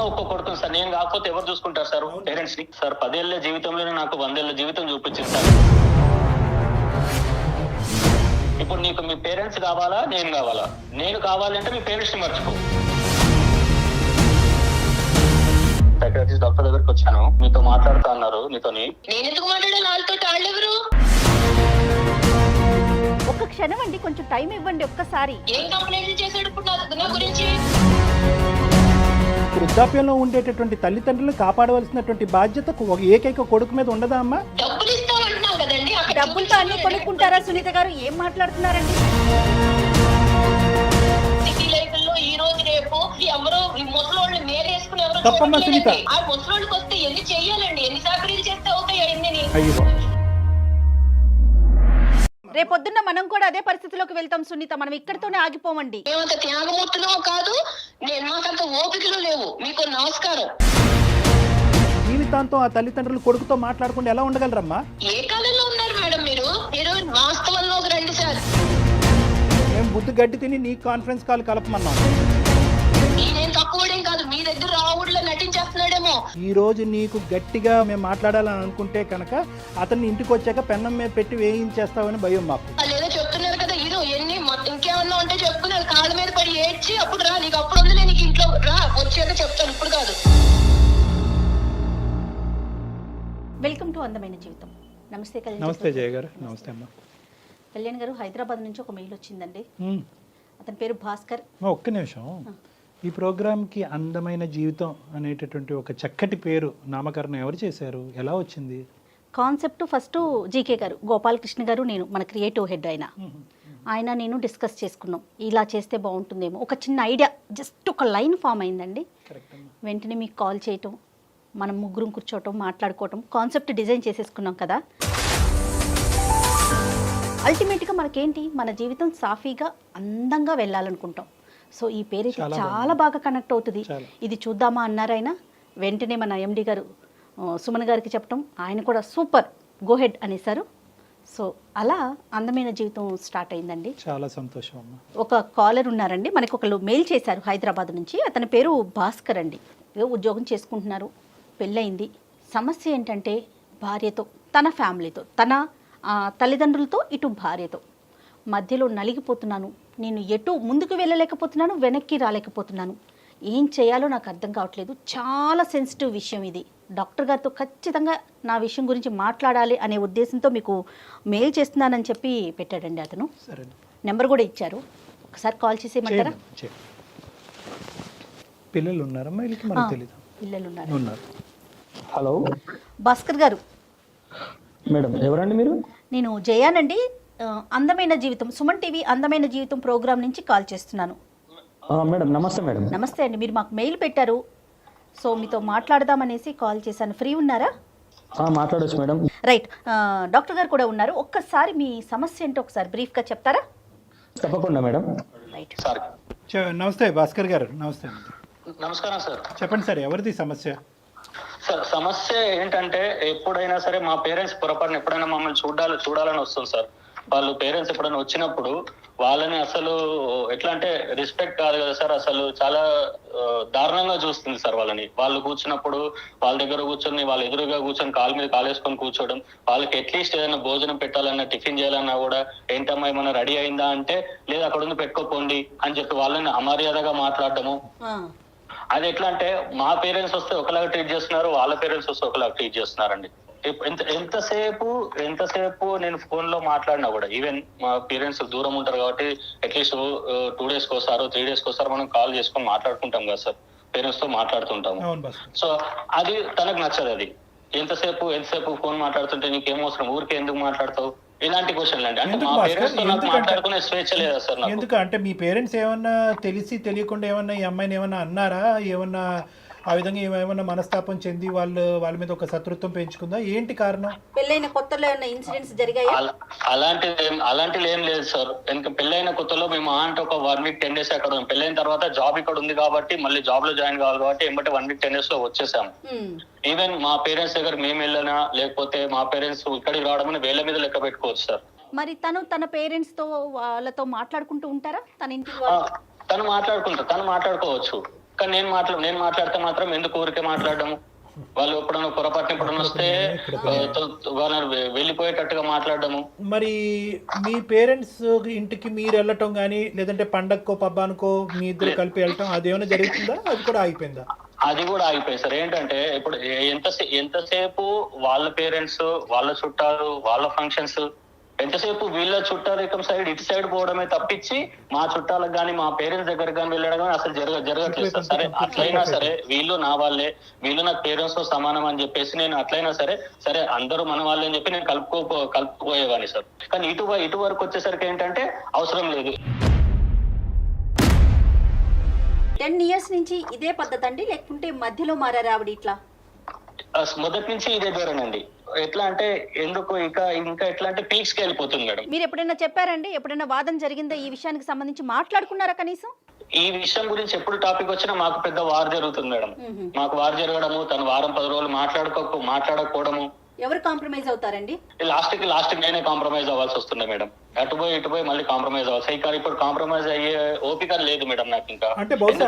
ఒక్క కొడుకుని సార్. నేను కాకపోతే ఎవరు చూసుకుంటారు సార్ పేరెంట్స్ ని? సార్ 10 ఏళ్ల జీవితంలోనే నాకు 100 ఏళ్ల జీవితం చూపించింది సార్. ఇప్పుడు నీకు మీ పేరెంట్స్ కావాలా, నేను కావాలా? నేను కావాలంటే మీ పేరెంట్స్ ని మర్చిపో. సైకాట్రిస్ట్ డాక్టర్ దగ్గరికి వచ్చాను, మీతో మాట్లాడుతా అన్నారు. మీతోని నేను ఎందుకు మాట్లాడాలి? వాళ్ళతో వాళ్ళెవరు? ఒక్క క్షణం అండి, కొంచెం టైం ఇవ్వండి ఒక్కసారి. ఏం కంప్లైంట్ చేశాడు ఇప్పుడు నా గురించి? వృద్ధాప్యంలో ఉండేటటువంటి తల్లిదండ్రులను కాపాడవలసినటువంటి బాధ్యత ఏకైక కొడుకు మీద ఉండదా అమ్మా? డబ్బులు ఇస్తామంటున్నాం కదండి. డబ్బులతో అన్ని కొనుక్కుంటారా సునీత గారు? ఏం మాట్లాడుతున్నారండి? సిటీ లైఫ్ లో ఈ రోజు రేపు ఎవరో ముసలోళ్ళు మేరేసుకుని ఎవరో తప్పమ్మా సునీత. ఆ ముసలోళ్ళకి వస్తే ఎన్ని చెయ్యాలండి? ఎన్ని సాకరీలు చేస్తే అవుతాయి అన్ని? అయ్యో, రేపొద్దున్న మనం కూడా అదే పరిస్థితిలోకి వెళ్తాం సునీత. మనం ఇక్కడితోనే ఆగిపోమండి. మేమంత త్యాగమూర్తులో కాదు, మాకంత ఓపికలు లేవు. మీకు నమస్కారం. జీవితాంతం ఆ తల్లిదండ్రులు కొడుకుతో మాట్లాడకుండా ఎలా ఉండగలరమ్మా? ఏ కాలంలో ఉన్నారు మేడం మీరు? మీరు వాస్తవంలోకి రండి సార్. మేము బుద్ధి గడ్డి తిని నీ కాన్ఫరెన్స్ కాల్ కలపమన్నాం. నేనేం తక్కువడేం కాదు, మీ దగ్గర రావుడిలో నటించేస్తున్నాడేమో. ఈ రోజు నీకు గట్టిగా మేము మాట్లాడాలని అనుకుంటే కనుక అతన్ని ఇంటికి వచ్చాక పెన్నం మీద పెట్టి వేయించేస్తావని భయం మాకు. లేదో చెప్తున్నారు కదా, ఇదో ఎన్ని ఇంకేమన్నా ఉంటే చెప్పుకున్నారు. కాళ్ళ మీద పడి ఏడ్చి అప్పుడు రా, నీకు అప్పుడు ఉంది, నీకు ఇంట్లో రా, వచ్చాక చెప్తాను, ఇప్పుడు కాదు. వెల్కమ్ టు అందమైన జీవితం. నమస్తే కళ్యాణ్. నమస్తే జయ గారు. నమస్తే అమ్మా. కళ్యాణ్ గారు, హైదరాబాద్ నుంచి ఒక మెయిల్ వచ్చిందండి. అతని పేరు భాస్కర్. ఒక్క నిమిషం. ఈ ప్రోగ్రామ్కి అందమైన జీవితం అనేటటువంటి ఒక చక్కటి పేరు నామకరణం ఎవరు చేశారు? ఎలా వచ్చింది కాన్సెప్ట్? ఫస్ట్ జీకే గారు, గోపాలకృష్ణ గారు, నేను, మన క్రియేటివ్ హెడ్ ఆయన నేను డిస్కస్ చేసుకున్నాం. ఇలా చేస్తే బాగుంటుందేమో, ఒక చిన్న ఐడియా, జస్ట్ ఒక లైన్ ఫామ్ అయిందండి. వెంటనే మీకు కాల్ చేయటం, మనం ముగ్గురం కూర్చోవటం, మాట్లాడుకోవటం, కాన్సెప్ట్ డిజైన్ చేసేసుకున్నాం కదా. అల్టిమేట్గా మనకేంటి, మన జీవితం సాఫీగా అందంగా వెళ్ళాలనుకుంటాం. సో ఈ పేరు చాలా బాగా కనెక్ట్ అవుతుంది. ఇది చూద్దామా అన్నారు ఆయన. వెంటనే మన ఎండి గారు సుమన్ గారికి చెప్పడం, ఆయన కూడా సూపర్, గో హెడ్ అనేసారు. సో అలా అందమైన జీవితం స్టార్ట్ అయిందండి. చాలా సంతోషం అమ్మా. ఒక కాలర్ ఉన్నారండి, మనకి ఒకళ్ళు మెయిల్ చేశారు హైదరాబాద్ నుంచి. అతని పేరు భాస్కర్ అండి. ఉద్యోగం చేసుకుంటున్నారు, పెళ్ళయింది. సమస్య ఏంటంటే భార్యతో, తన ఫ్యామిలీతో, తన తల్లిదండ్రులతో, ఇటు భార్యతో మధ్యలో నలిగిపోతున్నాను. నేను ఎటు ముందుకు వెళ్ళలేకపోతున్నాను, వెనక్కి రాలేకపోతున్నాను. ఏం చేయాలో నాకు అర్థం కావట్లేదు. చాలా సెన్సిటివ్ విషయం ఇది. డాక్టర్ గారితో ఖచ్చితంగా నా విషయం గురించి మాట్లాడాలి అనే ఉద్దేశంతో మీకు మెయిల్ చేస్తున్నానని చెప్పి పెట్టాడండి అతను. నెంబర్ కూడా ఇచ్చారు, ఒకసారి కాల్ చేసేయమంటారా? పిల్లలు ఉన్నారమ్మా? మనకు తెలీదు. పిల్లలు ఉన్నారు. హలో భాస్కర్ గారు. మేడం, ఎవరండి మీరు? నేను జయానండి, అందమైన జీవితం, సుమన్ టీవీ అందమైన జీవితం ప్రోగ్రామ్ నుంచి కాల్ చేస్తున్నాను. మేడం నమస్తే. మేడం నమస్తే అండి. మీరు మాకు మెయిల్ పెట్టారు, సో మీతో మాట్లాడదామనేసి కాల్ చేశాను. ఫ్రీ ఉన్నారా? మాట్లాడొచ్చు మేడం. రైట్. డాక్టర్ గారు కూడా ఉన్నారు. ఒక్కసారి మీ సమస్య ఏంటో ఒకసారి బ్రీఫ్గా చెప్తారా? తప్పకుండా మేడం. Right sir. నమస్తే భాస్కర్ గారు. నమస్తే. నమస్కారం సార్. చెప్పండి సార్, ఎవరిది సమస్య? సార్ సమస్య ఏంటంటే, ఎప్పుడైనా సరే మా పేరెంట్స్ పొరపాటున ఎప్పుడైనా మమ్మల్ని చూడాలని వస్తుంది సార్. వాళ్ళు పేరెంట్స్ ఎప్పుడైనా వచ్చినప్పుడు వాళ్ళని అసలు ఎట్లా అంటే రెస్పెక్ట్ కాదు కదా సార్, అసలు చాలా దారుణంగా చూస్తుంది సార్ వాళ్ళని. వాళ్ళు కూర్చున్నప్పుడు వాళ్ళ దగ్గర కూర్చొని, వాళ్ళ ఎదురుగా కూర్చొని కాలు మీద కాలేసుకొని కూర్చోవడం, వాళ్ళకి అట్లీస్ట్ ఏదైనా భోజనం పెట్టాలన్నా, టిఫిన్ చేయాలన్నా కూడా ఏంటమ్మా ఏమన్నా రెడీ అయిందా అంటే, లేదు అక్కడ ఉంది పెట్టుకోపోండి అని చెప్పి వాళ్ళని అమర్యాదగా మాట్లాడటము. అది ఎట్లా అంటే, మా పేరెంట్స్ వస్తే ఒకలాగా ట్రీట్ చేస్తున్నారు, వాళ్ళ పేరెంట్స్ వస్తే ఒకలాగా ట్రీట్ చేస్తున్నారండి. ఎంతసేపు నేను ఫోన్ లో మాట్లాడినా కూడా, ఈవెన్ మా పేరెంట్స్ దూరం ఉంటారు కాబట్టి అట్లీస్ట్ 2 days కోసారో 3 days కోసారో మనం కాల్ చేసుకొని మాట్లాడుకుంటాం కదా సార్, పేరెంట్స్ తో మాట్లాడుతుంటాము. సో అది తనకు నచ్చదు. అది ఎంతసేపు ఫోన్ మాట్లాడుతుంటే నీకేం అవసరం, ఊరికే ఎందుకు మాట్లాడతావు, ఇలాంటి క్వశ్చన్లు అండి. అంటే మా పేరెంట్స్ తో నాకు మాట్లాడుకునే స్వేచ్ఛ లేదా సార్? ఎందుకంటే మీ పేరెంట్స్ ఏమన్నా తెలియకుండా ఏమన్నా ఈ అమ్మాయిని ఏమన్నా అన్నారా? ఏమన్నా ఆ విధంగా ఏమైనా మనస్తాపం చెంది వాళ్ళ మీద ఒక శత్రుత్వం పెంచుకుందా? ఏంటి కారణం? పెళ్ళైన కొత్తలో ఏమైనా ఇన్సిడెంట్స్ జరిగాయా? అలాంటిది ఏం లేదు సార్. ఎందుకంటే పెళ్ళైన కొత్తలో మేము అంటే ఒక 1 week 10 days అక్కడ, పెళ్ళైన తర్వాత జాబ్ ఇక్కడ ఉంది కాబట్టి మళ్ళీ జాబ్ లో జాయిన్ కావాలి కాబట్టి ఎంబటి 1 week 10 days లో వచ్చేసాము. ఈవెన్ మా పేరెంట్స్ దగ్గర మేము వెళ్ళినా, లేకపోతే మా పేరెంట్స్ ఇక్కడికి రావడం వేళ్ళ మీద లెక్క పెట్టుకోవచ్చు సార్. మరి తన పేరెంట్స్ తో వాళ్ళతో మాట్లాడుకుంటూ ఉంటారా? తన ఇంటికి తను మాట్లాడుకోవచ్చు. కానీ నేను మాట్లాడితే మాత్రం ఎందుకు ఊరికే మాట్లాడము, వాళ్ళు ఎప్పుడన్నా పొరపాటున ఎప్పుడన్నా వస్తే వాళ్ళని వెళ్ళిపోయేటట్టుగా మాట్లాడము. మరి మీ పేరెంట్స్ ఇంటికి మీరు వెళ్ళటం కానీ లేదంటే పండగకో పబ్బానికో మీ ఇద్దరు కలిపి వెళ్ళటం అదేమైనా జరుగుతుందా, అది కూడా ఆగిపోయిందా? అది కూడా ఆగిపోయింది సార్. ఏంటంటే ఇప్పుడు ఎంతసేపు వాళ్ళ పేరెంట్స్, వాళ్ళ చుట్టాలు, వాళ్ళ ఫంక్షన్స్, ఎంతసేపు వీళ్ళ చుట్టాలు సైడ్ ఇటు సైడ్ పోవడమే తప్పించి మా చుట్టాలకు కానీ మా పేరెంట్స్ దగ్గర కానీ వెళ్ళడం కానీ అసలు జరగట్లేదు సార్. సరే అట్లయినా సరే వీళ్ళు నా వాళ్ళే, వీళ్ళు నాకు పేరెంట్స్ తో సమానం అని చెప్పేసి నేను అట్లయినా సరే అందరూ మన వాళ్ళే అని చెప్పి నేను కలుపుకోపోయేవాడిని సార్. కానీ ఇటు వరకు వచ్చేసరికి ఏంటంటే అవసరం లేదు. 10 years నుంచి ఇదే పద్ధతి అండి, లేకుంటే మధ్యలో మారారా ఆవిడ ఇట్లా? మొదటి నుంచి ఇదే ధోరణండి. ఎట్లా అంటే ఎందుకు ఇంకా ఎట్లా అంటే పీక్స్ కి వెళ్ళిపోతుంది మేడం. మీరు ఎప్పుడైనా చెప్పారండి, ఎప్పుడైనా వాదన జరిగిందా ఈ విషయానికి సంబంధించి? మాట్లాడుకున్నారా కనీసం? ఈ విషయం గురించి ఎప్పుడు టాపిక్ వచ్చినా మాకు పెద్ద వార్ జరుగుతుంది మేడం. మాకు వార్ జరగడము, తను వారం 10 రోజులు మాట్లాడకపోవడము. ఎవరు కాంప్రమైజ్ అవుతారండి? లాస్ట్ కి నేనే కాంప్రమైజ్ అవ్వాల్సి వస్తుంది మేడం. ఇటు పోయి మళ్ళీ కాంప్రమైజ్ అవ్వాలి. కానీ ఇప్పుడు కాంప్రమైజ్ అయ్యే ఓపిక లేదు మేడం నాకు ఇంకా. అంటే బహుశా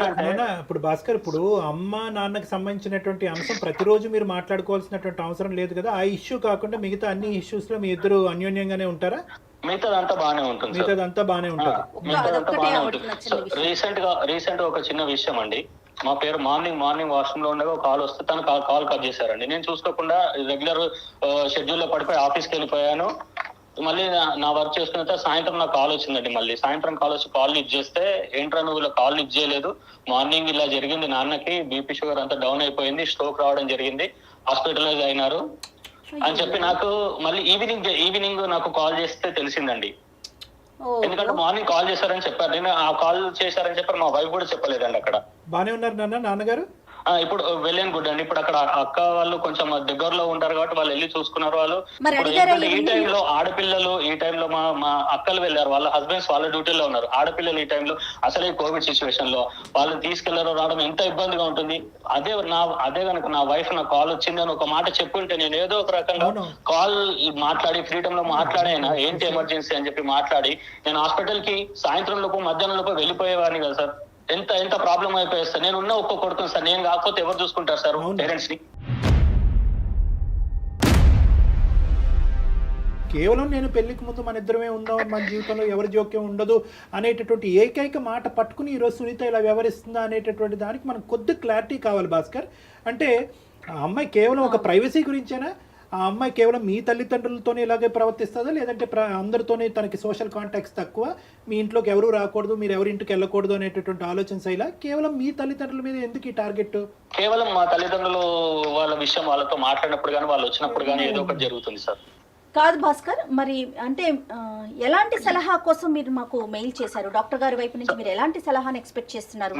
ఇప్పుడు భాస్కర్, ఇప్పుడు అమ్మ నాన్నకి సంబంధించినటువంటి అంశం ప్రతిరోజు మీరు మాట్లాడుకోవాల్సినటువంటి అవసరం లేదు కదా. ఆ ఇష్యూ కాకుండా మిగతా అన్ని ఇష్యూస్ లో మీ ఇద్దరు అన్యోన్యంగానే ఉంటారా? మిగతాదంతా బాగానే ఉంటుంది. రీసెంట్ గా ఒక చిన్న విషయం అండి. మా పేరు మార్నింగ్ వాష్రూమ్ లో ఉండగా ఒక కాల్ వస్తే తను కాల్ కట్ చేశారండి. నేను చూసుకోకుండా రెగ్యులర్ షెడ్యూల్ లో పడిపోయి ఆఫీస్కి వెళ్ళిపోయాను. మళ్ళీ నా వర్క్ చేసుకున్న సాయంత్రం నాకు కాల్ వచ్చిందండి. మళ్ళీ సాయంత్రం కాల్ వచ్చి కాల్ లిఫ్ట్ చేస్తే, ఏంట్రా నువ్వు ఇలా కాల్ లిఫ్ట్ చేయలేదు, మార్నింగ్ ఇలా జరిగింది, నాన్నకి బీపీ షుగర్ అంతా డౌన్ అయిపోయింది, స్ట్రోక్ రావడం జరిగింది, హాస్పిటలైజ్ అయినారు అని చెప్పి నాకు మళ్ళీ ఈవినింగ్ నాకు కాల్ చేస్తే తెలిసిందండి. ఎందుకంటే మార్నింగ్ కాల్ చేశారని చెప్పారు. నేను ఆ కాల్ చేశారని చెప్పారు, మా వైఫ్ కూడా చెప్పలేదండి. అక్కడ బానే ఉన్నారు నాన్నగారు. ఇప్పుడు వెళ్ళాను గుడ్ అండి. ఇప్పుడు అక్కడ అక్క వాళ్ళు కొంచెం దగ్గరలో ఉంటారు కాబట్టి వాళ్ళు వెళ్ళి చూసుకున్నారు. వాళ్ళు ఈ టైంలో ఆడపిల్లలు, ఈ టైంలో మా అక్కలు వెళ్ళారు, వాళ్ళ హస్బెండ్స్ వాళ్ళ డ్యూటీలో ఉన్నారు. ఆడపిల్లలు ఈ టైంలో అసలే కోవిడ్ సిచ్యువేషన్ లో వాళ్ళని తీసుకెళ్లారో రావడం ఎంత ఇబ్బందిగా ఉంటుంది. అదే కనుక నా వైఫ్ నాకు కాల్ వచ్చింది అని ఒక మాట చెప్పుంటే నేను ఏదో ఒక రకంగా కాల్ మాట్లాడి ఫ్రీడమ్ లో మాట్లాడైనా ఏంటి ఎమర్జెన్సీ అని చెప్పి మాట్లాడి నేను హాస్పిటల్ కి సాయంత్రం లోపు మధ్యాహ్నం లోపు వెళ్ళిపోయేవాడిని కదా సార్. ఎంత ప్రాబ్లం అయిపోయి సార్. నేను ఉన్న ఒక్క కొడుకుని సార్, నేను కాకపోతే ఎవరు చూసుకుంటారు సార్ పేరెంట్స్ ని? కేవలం నేను పెళ్లికి ముందు మన ఇద్దరమే ఉందాం, మన జీవితంలో ఎవరి జోక్యం ఉండదు అనేటటువంటి ఏకైక మాట పట్టుకుని ఈరోజు సునీత ఇలా వ్యవహరిస్తుందా అనేటటువంటి దానికి మనకు కొద్ది క్లారిటీ కావాలి భాస్కర్. అంటే ఆ అమ్మాయి కేవలం ఒక ప్రైవసీ గురించేనా? ఆ అమ్మాయి కేవలం మీ తల్లిదండ్రులతోనే ఇలాగే ప్రవర్తిస్తుందా, లేదంటే అందరితోనే తనకి సోషల్ కాంటాక్ట్స్ తక్కువ, మీ ఇంట్లోకి ఎవరు రాకూడదు, మీరు ఎవరి ఇంటికి వెళ్ళకూడదు అనేటటువంటి ఆలోచన శైలా? కేవలం మీ తల్లిదండ్రుల మీద ఎందుకు ఈ టార్గెట్? కేవలం మా తల్లిదండ్రులు వాళ్ళ విషయం వాళ్ళతో మాట్లాడినప్పుడు కానీ వాళ్ళు వచ్చినప్పుడు కానీ ఏదో ఒకటి జరుగుతుంది సార్. కాదు భాస్కర్, మరి అంటే ఎలాంటి సలహా కోసం మీరు మాకు మెయిల్ చేశారు? డాక్టర్ గారి వైపు నుంచి మీరు ఎలాంటి సలహాను ఎక్స్పెక్ట్ చేస్తున్నారు?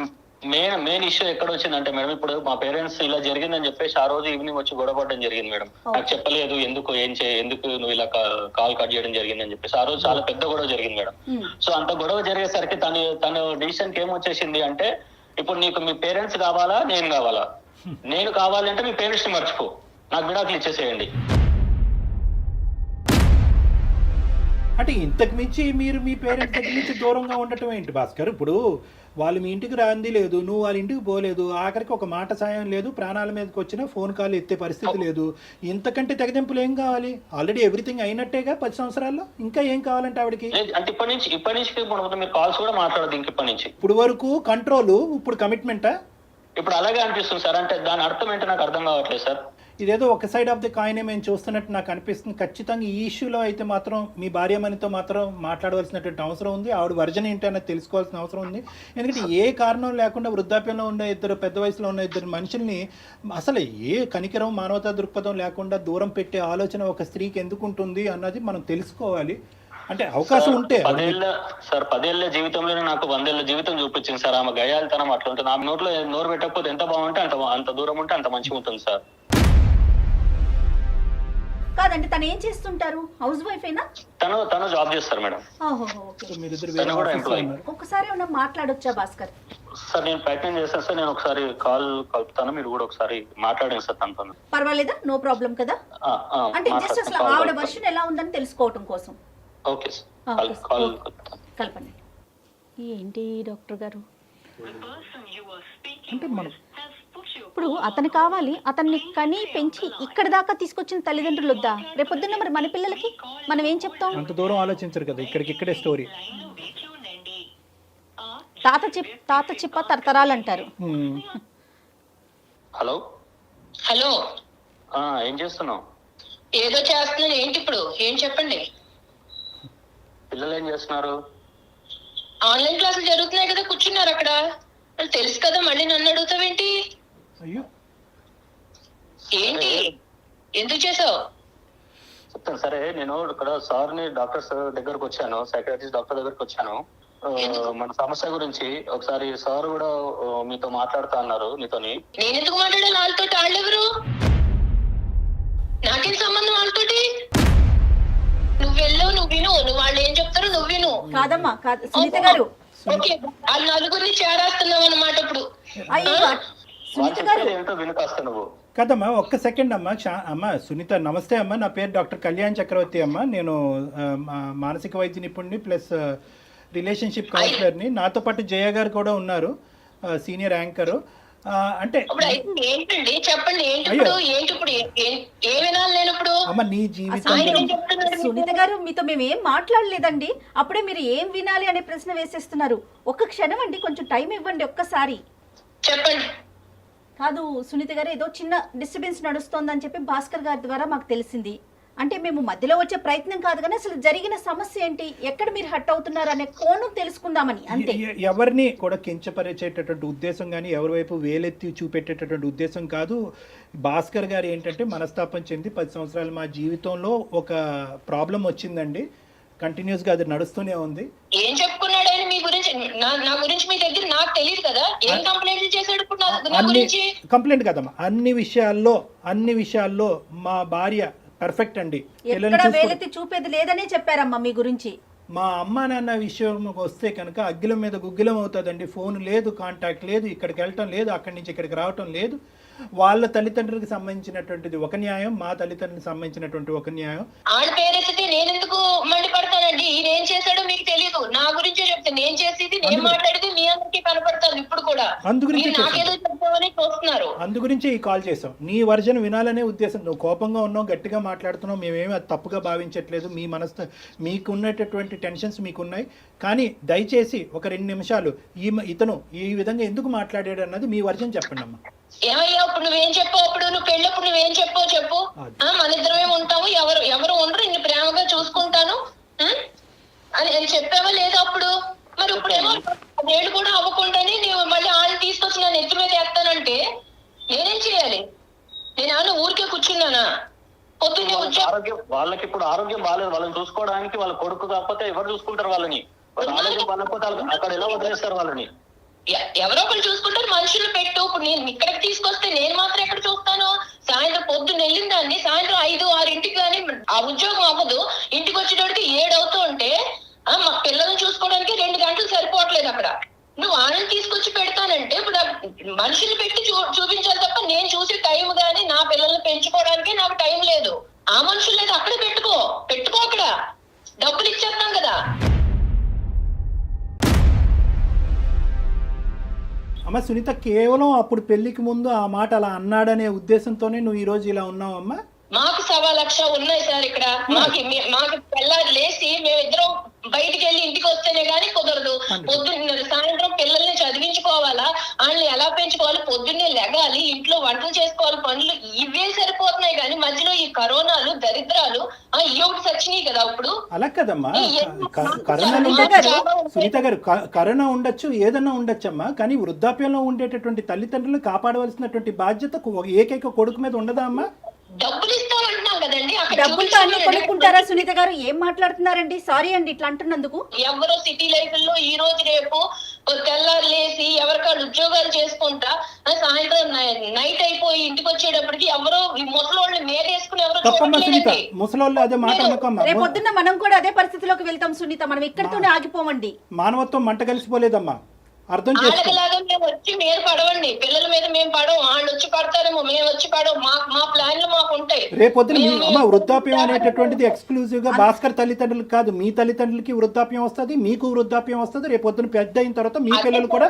మెయిన్ ఇష్యూ ఎక్కడ వచ్చిందంటే మేడం, ఇప్పుడు మా పేరెంట్స్ ఇలా జరిగిందని చెప్పేసి ఆ రోజు ఈవినింగ్ వచ్చి గొడవపడడం జరిగింది మేడం. నాకు చెప్పలేదు, ఎందుకు నువ్వు ఇలా కాల్ కట్ చేయడం జరిగింది అని చెప్పేసి ఆ రోజు చాలా పెద్ద గొడవ జరిగింది మేడం. సో అంత గొడవ జరిగేసరికి తన డిసిషన్ కి ఏమొచ్చేసింది అంటే, ఇప్పుడు నీకు మీ పేరెంట్స్ కావాలా నేను కావాలా? నేను కావాలంటే మీ పేరెంట్స్ ని మర్చిపో, నాకు విడాకులు ఇచ్చేసేయండి. అంటే ఇంతకు మించి మీరు మీ పేరెంట్స్ దగ్గర నుంచి దూరంగా ఉండటం ఏంటి భాస్కర్? ఇప్పుడు వాళ్ళు మీ ఇంటికి రాంది లేదు, నువ్వు వాళ్ళ ఇంటికి పోలేదు, ఆఖరికి ఒక మాట సాయం లేదు, ప్రాణాల మీదకి వచ్చినా ఫోన్ కాల్ ఎత్తే పరిస్థితి లేదు. ఇంతకంటే తెగదెంపులు ఏం కావాలి? ఆల్రెడీ ఎవ్రీథింగ్ అయినట్టేగా 10 సంవత్సరాల్లో, ఇంకా ఏం కావాలంటే ఆవిడకి? అంటే ఇప్పటి నుంచి మీరు కాల్స్ కూడా మాట్లాడదు ఇంక ఇప్పటి నుంచి. ఇప్పుడు వరకు కంట్రోల్, ఇప్పుడు కమిట్మెంటా? ఇప్పుడు అలాగే అనిపిస్తుంది సార్. అంటే దాని అర్థం ఏంటో నాకు అర్థం కావట్లేదు సార్. ఇదేదో ఒక సైడ్ ఆఫ్ ది కాయినే మేము చూస్తున్నట్టు నాకు అనిపిస్తుంది. ఖచ్చితంగా ఈ ఇష్యూలో అయితే మాత్రం మీ భార్యమణితో మాత్రం మాట్లాడవలసినటువంటి అవసరం ఉంది. ఆవిడ వర్జన్ ఏంటి అన్నది తెలుసుకోవాల్సిన అవసరం ఉంది. ఎందుకంటే ఏ కారణం లేకుండా వృద్ధాప్యంలో ఉన్న పెద్ద వయసులో ఉన్న ఇద్దరు మనుషుల్ని అసలు ఏ కనికరం, మానవతా దృక్పథం లేకుండా దూరం పెట్టే ఆలోచన ఒక స్త్రీకి ఎందుకు ఉంటుంది అన్నది మనం తెలుసుకోవాలి. అంటే అవకాశం ఉంటే 10 ఏళ్ల జీవితంలోనే నాకు 100 ఏళ్ల జీవితం చూపించింది సార్. ఆమె గయాలితనం అట్లా ఉంటుంది. ఆమె నోట్లో నోరు పెట్టకపోతే ఎంత బాగుంటే అంత దూరం ఉంటే అంత మంచిగా ఉంటుంది సార్. కాదంటే తను ఏం చేస్తుంటారు? హౌస్ వైఫ్ అయినా? తను జాబ్ చేస్తారు మేడం. ఒకసారి ఏమన్నా మాట్లాడొచ్చా భాస్కర్? సార్ నేను ప్రయత్నం చేస్తాను సార్. నేను ఒకసారి కాల్ కలుపుతాను, మీరు కూడా ఒకసారి మాట్లాడండి సార్ తనతో. పర్వాలేదా? నో ప్రాబ్లం కదా? అంటే జస్ట్ అసలు ఆవిడ వర్షన్ ఎలా ఉందని తెలుసుకోవటం కోసం. ఓకే సార్, కలపండి. ఏంటి డాక్టర్ గారు? అంటే మనం ఇప్పుడు అతను కావాలి, అతన్ని కని పెంచి ఇక్కడ దాకా తీసుకొచ్చిన తల్లిదండ్రులు వద్దా? రేపొద్దున్న మరి మన పిల్లలకి మనం ఏం చెప్తాం? అంత దూరం ఆలోచించరు కదా, ఇక్కడికిక్కడే స్టోరీ. తాత చిప్ప తరతరాలు అంటారు. హలో హలో, ఏం చేస్తున్నావు? ఏదో చేస్తున్నాను. ఏంటి ఇప్పుడు? ఏం చెప్పండి. పిల్లలు ఏం చేస్తున్నారు? ఆన్లైన్ క్లాసులు జరుగుతున్నాయి కదా, కూర్చున్నారు అక్కడ. వాళ్ళు తెలుసు కదా, మళ్ళీ నన్ను అడుగుతావేంటి? అయ్యో, ఏంటి, ఎందుకు చేసావు? చెప్తాను సరే. నేను ఇక్కడ సార్ని డాక్టర్స్ దగ్గరకు వచ్చాను, సైకాట్రిస్ట్ డాక్టర్ దగ్గరకు వచ్చాను. మన సమస్య గురించి ఒకసారి సార్ కూడా మీతో మాట్లాడుతా అన్నారు. నీతోని నేను ఎందుకు మాట్లాడాలి వాళ్ళతో? వాళ్ళెవరు? నాకేం సంబంధం వాళ్ళతోటి? నువ్వు వెళ్ళవు, నువ్వు విను. నువ్వు వాళ్ళు ఏం చెప్తారో నువ్వు విను. కాదమ్మా, కాదు సునీత గారు. ఓకే, వాళ్ళ నలుగురిని చేరేస్తున్నావు అన్నమాట ఇప్పుడు. అయ్యో సునీత వాళ్ళు గారు, చెప్పేది ఏంటో వినుకాస్తా నువ్వు. కదమ్మా ఒక్క సెకండ్ అమ్మా. అమ్మ సునీత, నమస్తే అమ్మా. నా పేరు డాక్టర్ కళ్యాణ్ చక్రవర్తి అమ్మ. నేను మానసిక వైద్య నిపుణుడిని ప్లస్ రిలేషన్షిప్ కౌన్సిలర్ని. నాతో పాటు జయ గారు కూడా ఉన్నారు, సీనియర్ యాంకరు. అంటే ఏంటండి చెప్పండి, ఏంటి ఇప్పుడు? ఏంటి ఇప్పుడు? ఏ వినాలి నేను ఇప్పుడు? అమ్మ నీ జీవితం సునీత గారు మీతో మేము ఏం మాట్లాడలేదండి. అప్పుడే మీరు ఏం వినాలి అనే ప్రశ్న వేసేస్తున్నారు. ఒక్క క్షణం అండి, కొంచెం టైం ఇవ్వండి ఒక్కసారి. చెప్పండి. కాదు సునీత గారు, ఏదో చిన్న డిస్టర్బెన్స్ నడుస్తోందని చెప్పి భాస్కర్ గారి ద్వారా మాకు తెలిసింది. అంటే మేము మధ్యలో వచ్చే ప్రయత్నం కాదు, కానీ అసలు జరిగిన సమస్య ఏంటి, ఎక్కడ మీరు హట్ అవుతున్నారు అనే కోణం తెలుసుకుందామని అంతే. ఎవరిని కూడా కించపరిచేటటువంటి ఉద్దేశం కానీ ఎవరి వైపు వేలెత్తి చూపెట్టేటటువంటి ఉద్దేశం కాదు. భాస్కర్ గారు ఏంటంటే మనస్తాపం చెంది 10 సంవత్సరాలు మా జీవితంలో ఒక ప్రాబ్లం వచ్చిందండి, కంటిన్యూస్గా అది నడుస్తూనే ఉంది. ఏం చెప్పుకున్నాడు ఆయన మీ గురించి? నా గురించి మీ దగ్గర నాకు తెలియదు కదా. ఏం కంప్లైంట్ చేశాడు ఇప్పుడు నా గురించి? కంప్లైంట్ కదమ్మా, అన్ని విషయాల్లో మా భార్య పర్ఫెక్ట్ అండి. ఎక్కడ వేలెత్తి చూపేది లేదనే చెప్పారమ్మా మీ గురించి. మా అమ్మ నాన్న విషయం వస్తే కనుక అగ్గిలం మీద గుగ్గిలం అవుతుందండి. ఫోన్ లేదు, కాంటాక్ట్ లేదు, ఇక్కడికి వెళ్ళటం లేదు, అక్కడి నుంచి ఇక్కడికి రావటం లేదు. వాళ్ళ తల్లిదండ్రులకు సంబంధించినటువంటిది ఒక న్యాయం, మా తల్లిదండ్రులకు సంబంధించినటువంటి ఒక న్యాయం. ఆడ పేరెత్తితే నేను ఎందుకు మండిపడతానండి? ఈయన ఏం చేశాడో మీకు తెలియదు, నా గురించే చెప్తే. నేను చేసేది, నేను మాట్లాడేది మీ అందరికీ కనపడతాను ఇప్పుడు కూడా. నాకేదో చెప్తామని చూస్తున్నారు. అందు గురించే ఈ కాల్ చేసాం. నీ వర్జన్ వినాలనే ఉద్దేశం. నువ్వు కోపంగా ఉన్నావు, గట్టిగా మాట్లాడుతున్నావు, మేమేమి అది తప్పుగా భావించట్లేదు. మీ మనసు మీకున్నటువంటి టెన్షన్స్ మీకున్నాయి. కానీ దయచేసి ఒక 2 నిమిషాలు ఇతను ఈ విధంగా ఎందుకు మాట్లాడాడు అన్నది మీ వర్జన్ చెప్పండి అమ్మా. ఏమయ్యా ఇప్పుడు నువ్వేం చెప్పావు? అప్పుడు నువ్వు పెళ్ళప్పుడు నువ్వేం చెప్పావు చెప్పు. మన ఇద్దరమే ఉంటాము, ఎవరు ఉండరు, ఇన్ని ప్రేమగా చూసుకుంటాను అని చెప్పావా లేదా అప్పుడు? మరి ఇప్పుడేమో నేను కూడా అవ్వకుండానే నువ్వు మళ్ళీ వాళ్ళని తీసుకొచ్చి నన్ను ఎత్తి మీద వేస్తానంటే నేనేం చేయాలి? నేను ఏమన్నా ఊరికే కూర్చున్నానా? పొద్దున్నే వాళ్ళకి ఇప్పుడు ఆరోగ్యం బాగాలేదు, వాళ్ళని చూసుకోవడానికి వాళ్ళ కొడుకు కాకపోతే ఎవరు చూసుకుంటారు వాళ్ళని? వాళ్ళ ఆరోగ్యం బాగాలేకపోతే అక్కడ ఎలా వదిలేస్తారు వాళ్ళని? ఎవరో ఒకరు చూసుకుంటారు. మనుషులు పెట్టు. ఇప్పుడు నేను ఇక్కడికి తీసుకొస్తే నేను మాత్రం ఎక్కడ చూస్తాను? సాయంత్రం పొద్దున్న వెళ్ళిన దాన్ని సాయంత్రం 5, 6 కానీ ఆ ఉద్యోగం అవ్వదు. ఇంటికి వచ్చేటోడికి 7 అవుతూ ఉంటే మా పిల్లల్ని చూసుకోవడానికి 2 గంటలు సరిపోవట్లేదు అక్కడ. నువ్వు వాళ్ళని తీసుకొచ్చి పెడతానంటే ఇప్పుడు మనుషులు పెట్టి చూపించాలి తప్ప నేను చూసే టైం గానీ నా పిల్లల్ని పెంచుకోవడానికి నాకు టైం లేదు. ఆ మనుషులు లేదు, అక్కడే పెట్టుకో అక్కడ డబ్బులు ఇచ్చేస్తాం కదా. అమ్మ సునీత, కేవలం అప్పుడు పెళ్లికి ముందు ఆ మాట అలా అన్నాడనే ఉద్దేశంతోనే నువ్వు ఈ రోజు ఇలా ఉన్నావు అమ్మా? మాకు 1,00,000 ఉన్నాయి సార్ ఇక్కడ. మాకు పిల్లలు లేసి మేమిద్దరం బయటికి వెళ్ళి ఇంటికి వస్తేనే గానీ కుదరదు. పొద్దున్న సాయంత్రం పిల్లల్ని చదివించుకోవాలా, వాళ్ళని ఎలా పెంచుకోవాలి, పొద్దున్నే లెగాలి, ఇంట్లో వంటలు చేసుకోవాలి, పనులు ఇవే సరిపోతున్నాయి. కానీ మధ్యలో ఈ కరోనాలు, దరిద్రాలు ఈ ఒకటి సచ్చినాయి కదా. ఇప్పుడు అలా కదమ్మా, కరోనా ఉండొచ్చు సునీత గారు, కరోనా ఉండొచ్చు, ఏదన్నా ఉండొచ్చమ్మా. కానీ వృద్ధాప్యంలో ఉండేటటువంటి తల్లిదండ్రులు కాపాడవలసినటువంటి బాధ్యత ఏకైక కొడుకు మీద ఉండదా అమ్మా? డబ్బులు ఇస్తామంటున్నాం కదండి. డబ్బులతో అన్ని కొనుక్కుంటారా సునీత గారు? ఏం మాట్లాడుతున్నారండి? సారీ అండి ఇట్లా అంటున్నందుకు. ఎవరో సిటీ లైఫ్ లో ఈ రోజు రేపు తెల్లారు లేసి ఎవరికాళ్ళు ఉద్యోగాలు చేసుకుంటా సాయంత్రం నైట్ అయిపోయి ఇంటికి వచ్చేటప్పటికి ఎవరో ముసలోళ్ళని మేరేసుకుని ఎవరో ముసలోళ్ళు అదే మాట. రేపు పొద్దున్న మనం కూడా అదే పరిస్థితిలోకి వెళ్తాం సునీత. మనం ఇక్కడితోనే ఆగిపోమండి. మానవత్వం మంట కలిసిపోలేదమ్మా. అర్థం చేసుకో. వాళ్ళకిలాగా మేము వచ్చి మీరు పడవండి, పిల్లల మీద మేము పడవం, వాళ్ళు వచ్చి పడతారేమో, మేము వచ్చి పడవం, మా ప్లాన్లు మాకు ఉంటాయి. రేపొద్దున అమ్మ వృద్ధాప్యం అనేటటువంటిది ఎక్స్క్లూజివ్ గా భాస్కర్ తల్లిదండ్రులకు కాదు, మీ తల్లిదండ్రులకి వృద్ధాప్యం వస్తుంది, మీకు వృద్ధాప్యం వస్తుంది. రేపొద్దున పెద్ద అయిన తర్వాత మీ పిల్లలు కూడా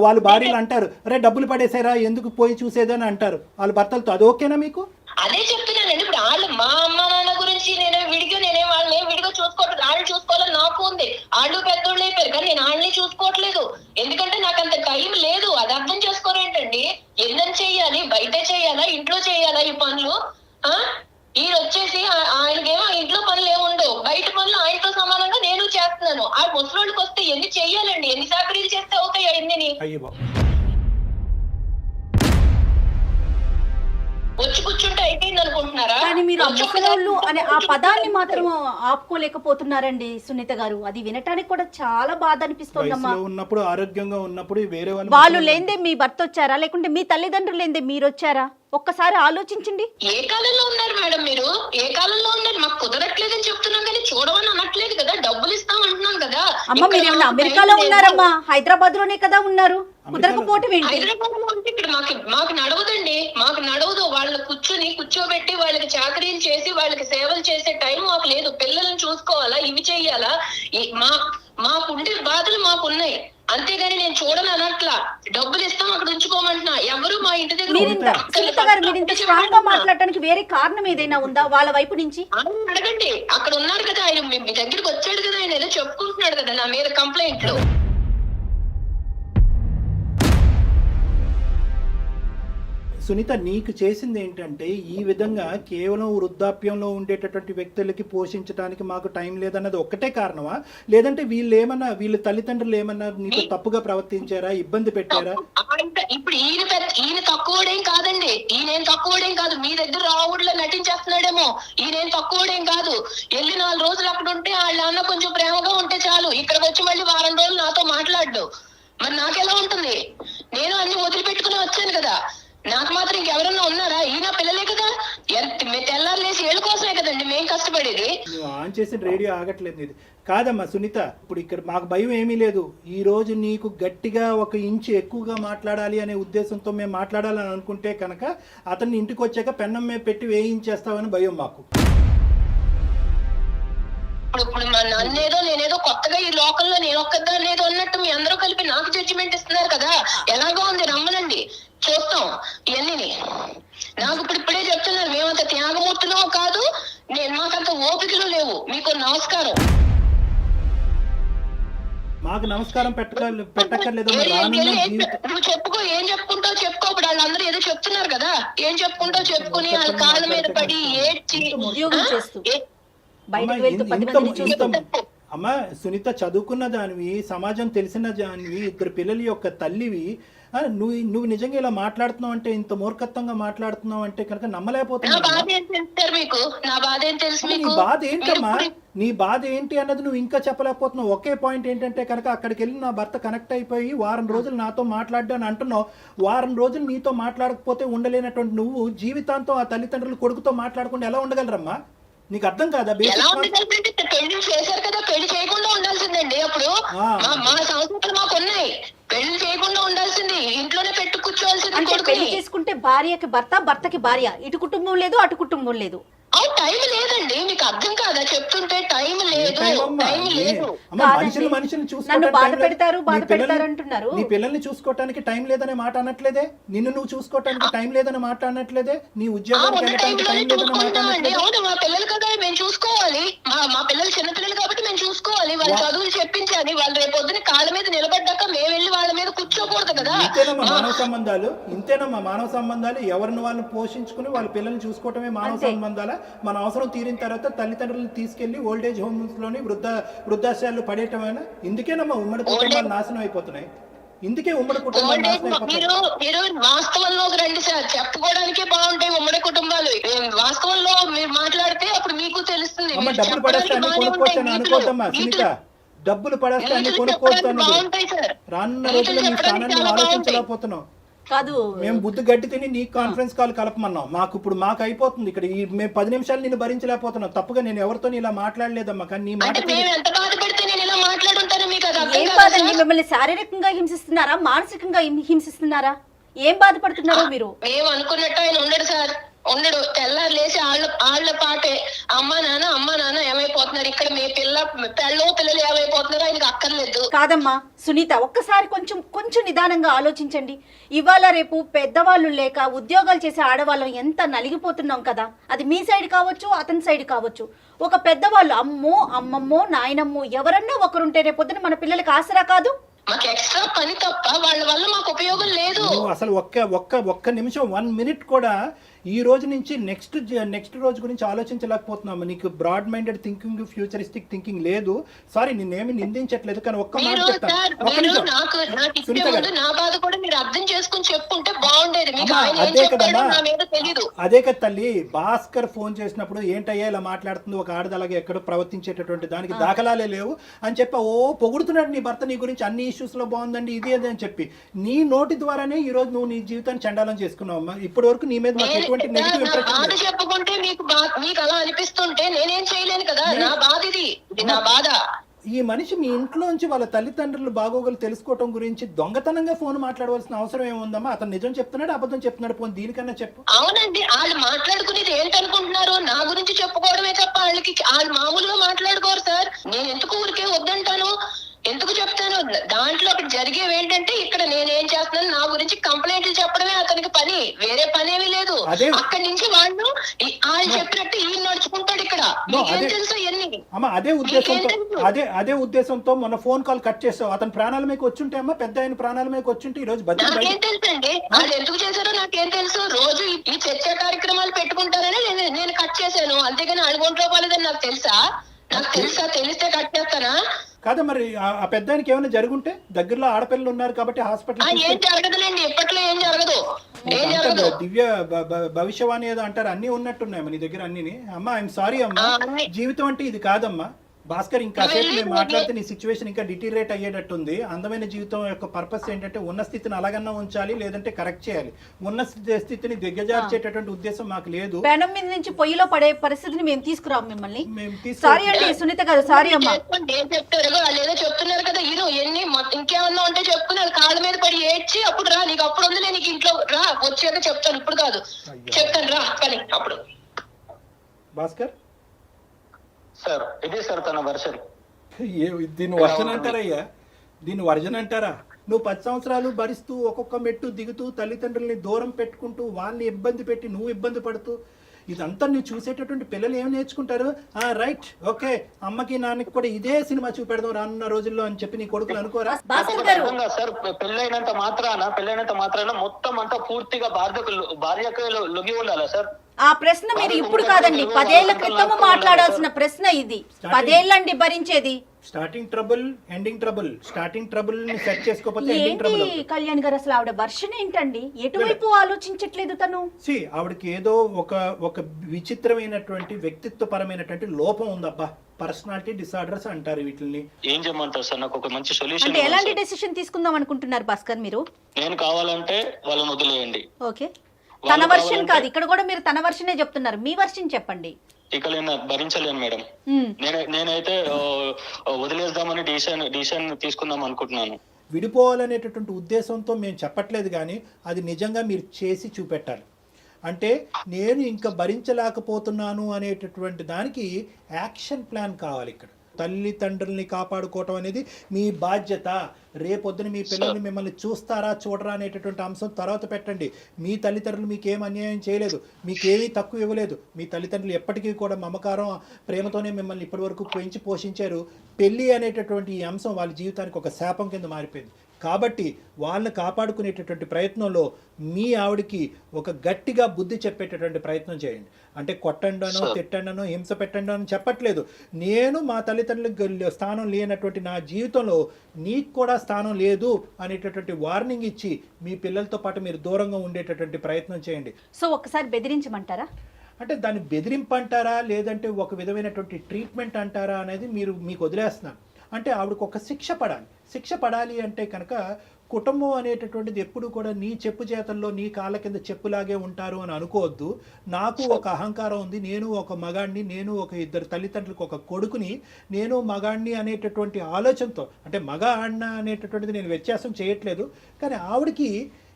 వాళ్ళ భార్యలు అంటారు, అరే డబ్బులు పడేసారా ఎందుకు పోయి చూసేదని అంటారు వాళ్ళ భర్తలతో. అది ఓకేనా మీకు? అదే చెప్తున్నానండి. ఇప్పుడు వాళ్ళు మా అమ్మ నాన్న గురించి నేనే వాళ్ళని విడిగా చూసుకోవట్లేదు, వాళ్ళు చూసుకోవాలని నాకు ఉంది. వాళ్ళు పెద్దోళ్ళు అయిపోయారు కానీ నేను వాళ్ళని చూసుకోవట్లేదు, ఎందుకంటే నాకు అంత టైం లేదు. అది అర్థం చేసుకోరేంటండి? ఎన్నని చెయ్యాలి, బయట చెయ్యాలా, ఇంట్లో చెయ్యాలా ఈ పనులు? ఈయన వచ్చేసి ఆయనకేమో ఇంట్లో పనులు ఏముండవు, బయట పనులు ఆయనతో సమానంగా నేను చేస్తున్నాను. ఆ ముసలోళ్ళకి వస్తే ఎన్ని చెయ్యాలండి, ఎన్ని సాకరీలు చేస్తే అవుతాయి అన్ని? అయ్యో వచ్చి కూర్చుంటే అయిపోయింది అనుకుంటున్నారా? కానీ మీరు ఆ ముసలోళ్ళు అనే ఆ పదాన్ని మాత్రం ఆపుకోలేకపోతున్నారండి సునీత గారు. అది వినటానికి కూడా చాలా బాధ అనిపిస్తోందమ్మా. వయసులో ఉన్నప్పుడు ఆరోగ్యంగా ఉన్నప్పుడు వేరే వాళ్ళు లేందే మీ భర్త వచ్చారా, లేకుంటే మీ తల్లిదండ్రులు లేందే మీరు వచ్చారా? ఒక్కసారి ఆలోచించండి. ఏ కాలంలో ఉన్నారు మేడం మీరు? ఏ కాలంలో ఉన్నారు? మాకు కుదరట్లేదని చెప్తున్నాం కానీ చూడమని అనట్లేదు కదా, డబ్బులు ఇస్తాం అంటున్నాం కదా. అమ్మ మీరు ఏమన్నా అమెరికాలో ఉన్నారమ్మా? హైదరాబాద్ లోనే కదా ఉన్నారు, కుదరకపోవటం ఏంటి? హైదరాబాద్ లో ఉంటే ఇక్కడ మాకు నడవదండి, మాకు నడవదు. వాళ్ళు కూర్చోబెట్టి వాళ్ళకి చాకరీలు చేసి వాళ్ళకి సేవలు చేసే టైం మాకు లేదు. పిల్లల్ని చూసుకోవాలా, ఇవి చెయ్యాలా, మాకుండే బాధలు మాకున్నాయి. అంతేగాని నేను చూడను అనట్లా. డబ్బులు ఇస్తాం అక్కడ ఉంచుకోమంటున్నా. ఎవరు మా ఇంటి దగ్గర సునీత గారు మీరు ఇంత స్ట్రాంగ్ గా మాట్లాడటానికి వేరే కారణం ఏదైనా ఉందా వాళ్ళ వైపు నుంచి? అడగండి. అక్కడ ఉన్నారు కదా ఆయన, మీ దగ్గరికి వచ్చాడు కదా ఆయన, ఏదో చెప్పుకుంటున్నాడు కదా నా మీద కంప్లైంట్లు. సునీత నీకు చేసింది ఏంటంటే ఈ విధంగా కేవలం వృద్ధాప్యంలో ఉండేటటువంటి వ్యక్తులకి పోషించడానికి మాకు టైం లేదన్నది ఒక్కటే కారణమా? లేదంటే వీళ్ళ తల్లిదండ్రులు ఏమన్నా నీకు తప్పుగా ప్రవర్తించారా, ఇబ్బంది పెట్టారా? ఇప్పుడు ఈయన తక్కువడేం కాదండి, ఈయన తక్కువడేం కాదు. మీ దగ్గర రావుడిలో నటించేస్తున్నాడేమో. ఈయన తక్కువడేం కాదు. వెళ్ళి 4 రోజులు అక్కడ ఉంటే వాళ్ళ అన్న కొంచెం ప్రేమగా ఉంటే చాలు, ఇక్కడికి వచ్చి మళ్ళీ వారం రోజులు నాతో మాట్లాడు. మరి నాకెలా ఉంటుంది? నేను అన్ని వదిలిపెట్టుకుని వచ్చాను కదా, నాకు మాత్రం ఇంకెవరన్నా ఉన్నారా? ఈయన పిల్లలే కదా, తెల్లారు లేసి ఏళ్ళ కోసమే కదండి మేము కష్టపడేది. నువ్వు ఆన్ చేసిన రేడియో ఆగట్లేదు ఇది. కాదమ్మా సునీత, ఇప్పుడు ఇక్కడ మాకు భయం ఏమీ లేదు. ఈ రోజు నీకు గట్టిగా 1 ఇంచు ఎక్కువగా మాట్లాడాలి అనే ఉద్దేశంతో మేము మాట్లాడాలని అనుకుంటే కనుక అతన్ని ఇంటికి వచ్చాక పెన్నం మీద పెట్టి వేయించేస్తామని భయం మాకు. ఇప్పుడు నన్నేదో నేనేదో కొత్తగా ఈ లోకల్లో నేను ఒక్కదాన్ని ఏదో అన్నట్టు మీ అందరూ కలిపి నాకు జడ్జిమెంట్ ఇస్తున్నారు కదా. ఎలాగో ఉంది, రమ్మనండి చూస్తాం ఇవన్నీ. నాకు ఇప్పుడే చెప్తున్నారు, మేమంత త్యాగమూర్తులో కాదు, మాకంత ఓపికలు లేవు. మీకు నమస్కారం. మాకు నమస్కారం పెట్టక్కర్లేదు. నువ్వు చెప్పుకో, ఏం చెప్పుకుంటావు చెప్పుకో. ఇప్పుడు వాళ్ళందరూ ఏదో చెప్తున్నారు కదా, ఏం చెప్పుకుంటావు చెప్పుకుని వాళ్ళ కాళ్ళ మీద పడి ఏడ్చి అమ్మా సునీత, చదువుకున్న దానివి, సమాజం తెలిసిన దానివి, 2 పిల్లల యొక్క తల్లివి, నువ్వు నిజంగా ఇలా మాట్లాడుతున్నావు అంటే, ఇంత మూర్ఖత్వంగా మాట్లాడుతున్నావు అంటే కనుక నమ్మలేకపోతున్నావు. నీ బాధ ఏంటమ్మా, నీ బాధ ఏంటి అన్నది నువ్వు ఇంకా చెప్పలేకపోతున్నావు. ఒకే పాయింట్ ఏంటంటే కనుక అక్కడికి వెళ్ళి నా భర్త కనెక్ట్ అయిపోయి వారం రోజులు నాతో మాట్లాడ్డాను అంటున్నావు. వారం రోజులు నీతో మాట్లాడకపోతే ఉండలేనటువంటి నువ్వు జీవితాంతం ఆ తల్లిదండ్రులు కొడుకుతో మాట్లాడకుండా ఎలా ఉండగలరమ్మా? నీకు అర్థం కాదా? పెళ్లి చేశారు కదా, పెళ్లి చేయకుండా ఉండాల్సిందండి. అప్పుడు మా సంస్కృతులు మాకు ఉన్నాయి, పెళ్లి చేయకుండా ఉండాల్సింది, ఇంట్లోనే పెట్టు కూర్చోవాల్సింది. పెళ్లి చేసుకుంటే భార్యకి భర్త, భర్తకి భార్య, ఇటు కుటుంబం లేదు అటు కుటుంబం లేదు. టైం లేదండి, మీకు అర్థం కాదా చెప్తుంటే? టైం లేదు. నన్ను బాధ పెడతారు అంటున్నారు. నీ పిల్లల్ని చూసుకోవటానికి టైం లేదనే మాట అనట్లేదే, నిన్ను నువ్వు చూసుకోవటానికి టైం లేదనే మాట అనట్లేదే, నీ ఉద్యోగానికి వెళ్ళడానికి టైం లేదనే మాట అనట్లేదే. అవును, మా పిల్లలు కదా మేము చూసుకోవాలి, మా పిల్లలు చిన్నపిల్లలు కాబట్టి మేము చూసుకోవాలి, వాళ్ళ చదువులు చెప్పించాలి. వాళ్ళు రేపొద్దున కాళ్ళ మీద నిలబడ్డాక మేము వెళ్ళి వాళ్ళ మీద కూర్చోకూడదు కదా. ఇంతేనమ్మా మానవ సంబంధాలు, ఎవరిని వాళ్ళు పోషించుకుని వాళ్ళ పిల్లల్ని చూసుకోవటమే మానవ సంబంధాలా? మన అవసరం తీరిన తర్వాత తల్లిదండ్రులను తీసుకెళ్లి ఓల్డేజ్ హోమ్స్ లోని వృద్ధాశ్రయాలు పడేయటమేనా? ఇందుకేనమ్మా ఉమ్మడి కుటుంబాలు నాశనం అయిపోతున్నాయి. ఇందుకే ఉమ్మడి కుటుంబాలు నాశనం అయిపోతున్నాయి. మీరు వాస్తవంలోకి రండి సార్, చెప్పుకోవడానికే బాగుంటాయి ఉమ్మడి కుటుంబాలు. వాస్తవంలో మీరు మాట్లాడితే అప్పుడు మీకు తెలుస్తుంది. డబ్బులు పడేస్తే అన్ని కొనుక్కోవచ్చని అనుకోద్దమ్మా సునీత, డబ్బులు పడేస్తే అన్ని కొనుక్కోవచ్చు. రానున్న రోజుల్లో నీ స్థానాన్ని ఆలోచించలేకపోతున్నావు. కాదు, మేము బుద్ధి గడ్డి తిని నీ కాన్ఫరెన్స్ కాల్ కలపమన్నాం. మాకు అయిపోతుంది ఇక్కడ. మేము 10 నిమిషాలు నేను భరించలేకపోతున్నాం. తప్పుగా నేను ఎవరితో ఇలా మాట్లాడలేదమ్మా, కానీ నీ మాట ఎంత బాధపడితే నేను ఇలా మాట్లాడుంటా చెప్తాను మీకు అది అర్థం ఏం కాదా బాధండి? సార్? మిమ్మల్ని శారీరకంగా హింసిస్తున్నారా, మానసికంగా హింసిస్తున్నారా? ఏం బాధపడుతున్నారో మీరు? మేము అనుకున్నట్టు ఆయన ఉండడు సార్, ఉండడు. తెల్లారు లేచి వాళ్ళ పాటే అమ్మా నాన్న ఏమైపోతున్నారు, ఇక్కడ మీ పిల్లలు ఏమైపోతున్నారు ఆయనకు అక్కర్లేదు. కాదమ్మా సునీత, ఒక్కసారి కొంచెం నిదానంగా ఆలోచించండి. ఇవాళ రేపు పెద్దవాళ్ళు లేక ఉద్యోగాలు చేసే ఆడవాళ్ళం ఎంత నలిగిపోతున్నాం కదా. అది మీ సైడ్ కావచ్చు, అతని సైడ్ కావచ్చు. ఒక పెద్దవాళ్ళు అమ్మో అమ్మమ్మో నాయనమ్మో ఎవరన్నా ఒకరుంటే రేపొద్దున మన పిల్లలకి ఆసరా కాదు. మాకు ఎక్స్ట్రా పని తప్ప వాళ్ళ వల్ల మాకు ఉపయోగం లేదు. నువ్వు అసలు ఒక్క నిమిషం 1 మినిట్ కూడా ఈ రోజు నుంచి నెక్స్ట్ రోజు గురించి ఆలోచించలేకపోతున్నాము. నీకు broad minded thinking, futuristic thinking లేదు. సారీ, నిన్నేమి నిందించట్లేదు, కానీ ఒక్క మాట మీరు చెప్తాను. సార్, ఒక్క మీరు నిమిషం. నాకు ఇచ్చే సునీత గారు. ముందు నా బాధ కూడా మీరు అర్థం చేసుకుని చెప్పుంటే బాగుండేది. మీకు అమ్మా, ఆయన ఏం అదే చెప్పాడో కదమ్మా. నా మీద తెలీదు. అదే కదా తల్లి, భాస్కర్ ఫోన్ చేసినప్పుడు ఏంటయ్యా ఇలా మాట్లాడుతుంది, ఒక ఆడదలాగా ఎక్కడో ప్రవర్తించేటటువంటి దానికి దాఖలాలే లేవు అని చెప్పి పొగుడుతున్నాడు నీ భర్త, నీ గురించి అన్ని ఇష్యూస్ లో బాగుందండి ఇది అది అని చెప్పి. నీ నోటి ద్వారానే ఈ రోజు నువ్వు నీ జీవితాన్ని చండాలం చేసుకున్నావు అమ్మా. ఇప్పటి వరకు నీ మీద మాకు ఎటువంటి నెగిటివ్ నా ఇంప్రెషన్ బాధ లేదు. చెప్పుకుంటే మీకు అలా అనిపిస్తుంటే నేనేం చేయలేను కదా. నా బాధ ఇది నా బాధ. ఈ మనిషి మీ ఇంట్లోంచి వాళ్ళ తల్లిదండ్రులు బాగోగులు తెలుసుకోవటం గురించి దొంగతనంగా ఫోన్ మాట్లాడవలసిన అవసరం ఏముందమ్మా? అతను నిజం చెప్తున్నాడు, అబద్ధం చెప్తున్నాడు, పోనీ దీనికన్నా చెప్పు. అవునండి, వాళ్ళు మాట్లాడుకునేది ఏంటనుకుంటున్నారు? నా గురించి చెప్పుకోవడమే తప్ప వాళ్ళు మామూలుగా మాట్లాడుకోరు సార్. నేను ఎందుకు ఊరికే వద్దంటాను, ఎందుకు చెప్తాను? దాంట్లో ఒకటి జరిగేవి ఏంటంటే, ఇక్కడ నేనేం చేస్తున్నాను, నా గురించి కంప్లైంట్లు చెప్పడమే అతనికి పని, వేరే పని ఏమీ లేదు. అక్కడి నుంచి వాళ్ళు చెప్పినట్టు ఈయన నడుచుకుంటాడు ఇక్కడ. మీకేం తెలుసు ఎన్ని? అమ్మా అదే ఉద్దేశంతో మొన్న ఫోన్ కాల్ కట్ చేసావు. అతని ప్రాణాల మీకు వచ్చుంటే అమ్మా, పెద్ద ఆయన ప్రాణాల మీకు వచ్చుంటే ఈ రోజు నాకేం తెలుసు అండి, వాళ్ళు ఎందుకు చేశారో నాకేం తెలుసు. రోజు ఈ చర్చ కార్యక్రమాలు పెట్టుకుంటారని నేను కట్ చేశాను, అంతేగాని అడుగుంట్లో పోలేదని నాకు తెలుసా? తెలిస్తే కట్ చేస్తానా? కాదా మరి ఆ పెద్ద ఆయనకి ఏమైనా జరుగుంటే, దగ్గరలో ఆడపిల్లలు ఉన్నారు కాబట్టి హాస్పిటల్ ఏం జరగదులేండి, ఇప్పట్లో ఏం జరగదు. దివ్య భవిష్యవాణి ఏదో అంటారు, అన్ని ఉన్నట్టున్నాయమ్మా నీ దగ్గర అన్ని. అమ్మా ఐఎమ్ సారీ అమ్మా, జీవితం అంటే ఇది కాదమ్మా. భాస్కర్, ఇంకా సేపు నేను మాట్లాడితే నీ సిచ్యువేషన్ ఇంకా డిటీరియేట్ అయ్యేటట్టుంది. అందమైన జీవితం యొక్క పర్పస్ ఏంటంటే ఉన్న స్థితిని అలాగన్నా ఉంచాలి, లేదంటే కరెక్ట్ చేయాలి. ఉన్న స్థితిని దిగ్గజార్చేటటువంటి ఉద్దేశం మాకు లేదు. పెనం మీద నుంచి పొయ్యిలో పడే పరిస్థితిని మేము తీసుకురాము మిమ్మల్ని. సారీ అండి సునీత గారు, సారీ అమ్మా. ఏం చెప్తారు వాళ్ళు ఏదో చెప్తున్నారు కదా, ఎన్ని ఇంకేమన్నా ఉంటే చెప్పుకున్నారు, కాళ్ళ మీద పడి ఏడ్చి అప్పుడు రా, నీకు అప్పుడు ఉంది, నీకు ఇంట్లో రా, వచ్చాక చెప్తాను, ఇప్పుడు కాదు చెప్తాను రా కానీ అప్పుడు. భాస్కర్ సార్, ఇది సార్ తన వర్షన్. దీన్ని వర్జన్ అంటారయ్యా, దీన్ని వర్జన్ అంటారా? నువ్వు 10 సంవత్సరాలు భరిస్తూ ఒక్కొక్క మెట్టు దిగుతూ తల్లిదండ్రుల్ని దూరం పెట్టుకుంటూ వాళ్ళని ఇబ్బంది పెట్టి నువ్వు ఇబ్బంది పడుతూ ఇదంతా నువ్వు చూసేటటువంటి పిల్లలు ఏమి నేర్చుకుంటారు? రైట్, ఓకే, అమ్మకి నాన్నకి కూడా ఇదే సినిమా చూపెడదాం రానున్న రోజుల్లో అని చెప్పి నీ కొడుకులు అనుకోరా? సార్, పెళ్ళైనంత మాత్రాన మొత్తం అంతా పూర్తిగా భార్యకు లొంగి ఉండాలా సార్? ఆ ప్రశ్న మీరు ఇప్పుడు కాదండి, 10 ఏళ్ల క్రితం మాట్లాడాల్సిన ప్రశ్న ఇది. 10 ఏళ్ళండి భరించేది. Starting trouble, ending trouble. Starting trouble ని సెట్ చేసుకోకపోతే ఎండింగ్ ట్రబుల్. కళ్యాణ్ గారు, అసలు ఆవిడ వర్షన్ ఏంటండి? ఎటువైపు ఆలోచించట్లేదు తను. ఆవిడకి ఏదో ఒక విచిత్రమైనటువంటి వ్యక్తిత్వపరమైనటువంటి లోపం ఉందబ్బా. పర్సనాలిటీ డిసార్డర్స్ అంటారు వీటిని. ఏం చేయమంటారు సార్? నాకు ఒక మంచి సొల్యూషన్. అంటే ఎలాంటి డెసిషన్ తీసుకుందాం అనుకుంటున్నారు భాస్కర్ మీరు? నేను కావాలంటే వాళ్ళని వదిలేయండి. ఓకే, తన వర్షన్ కాదు, ఇక్కడ కూడా మీరు తన వర్షనే చెప్తున్నారు. మీ వర్షన్ చెప్పండి. ఇక నేను భరించలేను మేడం. నేనైతే వదిలేద్దామని డిసిషన్ తీసుకుందాం అనుకుంటున్నాను. విడిపోవాలనేటటువంటి ఉద్దేశంతో మేము చెప్పట్లేదు, కానీ అది నిజంగా మీరు చేసి చూపెట్టాలి. అంటే నేను ఇంకా భరించలేకపోతున్నాను అనేటటువంటి దానికి యాక్షన్ ప్లాన్ కావాలి. ఇక్కడ తల్లిదండ్రుల్ని కాపాడుకోవటం అనేది మీ బాధ్యత. రేపొద్దున మీ పిల్లల్ని మిమ్మల్ని చూస్తారా చూడరా అనేటటువంటి అంశం తర్వాత పెట్టండి. మీ తల్లిదండ్రులు మీకేం అన్యాయం చేయలేదు, మీకేమీ తక్కువ ఇవ్వలేదు. మీ తల్లిదండ్రులు ఎప్పటికీ కూడా మమకారం, ప్రేమతోనే మిమ్మల్ని ఇప్పటి వరకు పెంచి పోషించారు. పెళ్ళి అనేటటువంటి ఈ అంశం వాళ్ళ జీవితానికి ఒక శాపం కింద మారిపోయింది. కాబట్టి వాళ్ళని కాపాడుకునేటటువంటి ప్రయత్నంలో మీ ఆవిడికి ఒక గట్టిగా బుద్ధి చెప్పేటటువంటి ప్రయత్నం చేయండి. అంటే కొట్టండనో తిట్టండనో హింస పెట్టండో అని చెప్పట్లేదు. నేను మా తల్లిదండ్రులకు స్థానం లేనటువంటి నా జీవితంలో నీకు కూడా స్థానం లేదు అనేటటువంటి వార్నింగ్ ఇచ్చి మీ పిల్లలతో పాటు మీరు దూరంగా ఉండేటటువంటి ప్రయత్నం చేయండి. సో ఒకసారి బెదిరించమంటారా? అంటే దాన్ని బెదిరింపు అంటారా, లేదంటే ఒక విధమైనటువంటి ట్రీట్మెంట్ అంటారా అనేది మీకు వదిలేస్తున్నాను. అంటే ఆవిడకు ఒక శిక్ష పడాలి. శిక్ష పడాలి అంటే కనుక కుటుంబం అనేటటువంటిది ఎప్పుడు కూడా నీ చెప్పు చేతల్లో నీ కాళ్ళ కింద చెప్పులాగే ఉంటారు అని అనుకోవద్దు. నాకు ఒక అహంకారం ఉంది, నేను ఒక మగాడిని, నేను ఒక ఇద్దరు తల్లిదండ్రులకు ఒక కొడుకుని, నేను మగాడిని అనేటటువంటి ఆలోచనతో, అంటే మగ ఆడిన అనేటటువంటిది నేను వ్యత్యాసం చేయట్లేదు, కానీ ఆవిడకి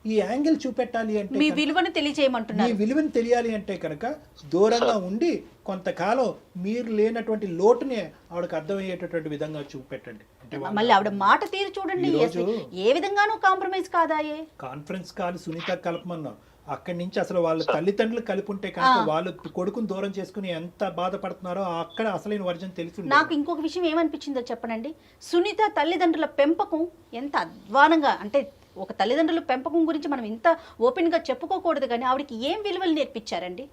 ఈ యాంగిల్ చూపెట్టాలి అంటే మీ విలువను తెలియజేయమంటున్నారు. మీ విలువను తెలియాలి అంటే కనుక దూరంగా ఉండి కొంతకాలం మీరు లేనటువంటి లోటునే ఆవిడకి అర్థమయ్యేటటువంటి విధంగా చూపెట్టండి. అంటే మళ్ళీ ఆవిడ మాట తీరు చూడండి, ఈరోజు ఏ విధంగానూ కాంప్రమైజ్ కాదాయే. కాన్ఫరెన్స్ కాల్ సునీత కలపమన్నాం, అక్కడి నుంచి అసలు వాళ్ళ తల్లిదండ్రులు కలిపి ఉంటే కనుక వాళ్ళు కొడుకుని దూరం చేసుకుని ఎంత బాధపడుతున్నారో అక్కడ అసలైన వర్జన్ తెలిసి. నాకు ఇంకొక విషయం ఏమనిపించిందో చెప్పనండి, సునీత తల్లిదండ్రుల పెంపకం ఎంత అధ్వానంగా, అంటే ఒక తల్లిదండ్రుల పెంపకం గురించి మనం ఇంత ఓపెన్గా చెప్పుకోకూడదు, కానీ ఆవిడకి ఏం విలువలు నేర్పించారండి?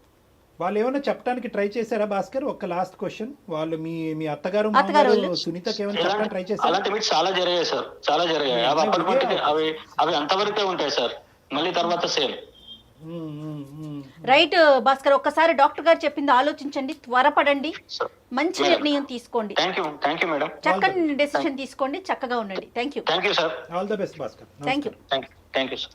వాళ్ళు ఏమైనా చెప్పడానికి ట్రై చేశారా భాస్కర్? ఒక లాస్ట్ క్వశ్చన్, వాళ్ళు మీ అత్తగారు సునీతకి ఏమైనా చెప్పడానికి ట్రై చేశారా? అలాంటివి చాలా జరిగాయి సార్, చాలా జరిగాయి. అవి అప్పటి మట్టికి అవి అంతవరకే ఉంటాయి సార్, మళ్ళీ తర్వాత సేమ్. రైట్ భాస్కర్, ఒక్కసారి డాక్టర్ గారు చెప్పింది ఆలోచించండి, త్వరపడండి, మంచి నిర్ణయం తీసుకోండి. Thank you madam. చక్కని డెసిషన్ తీసుకోండి, చక్కగా ఉండండి. Thank you sir. All the best Bhaskar. Thank you thank you sir.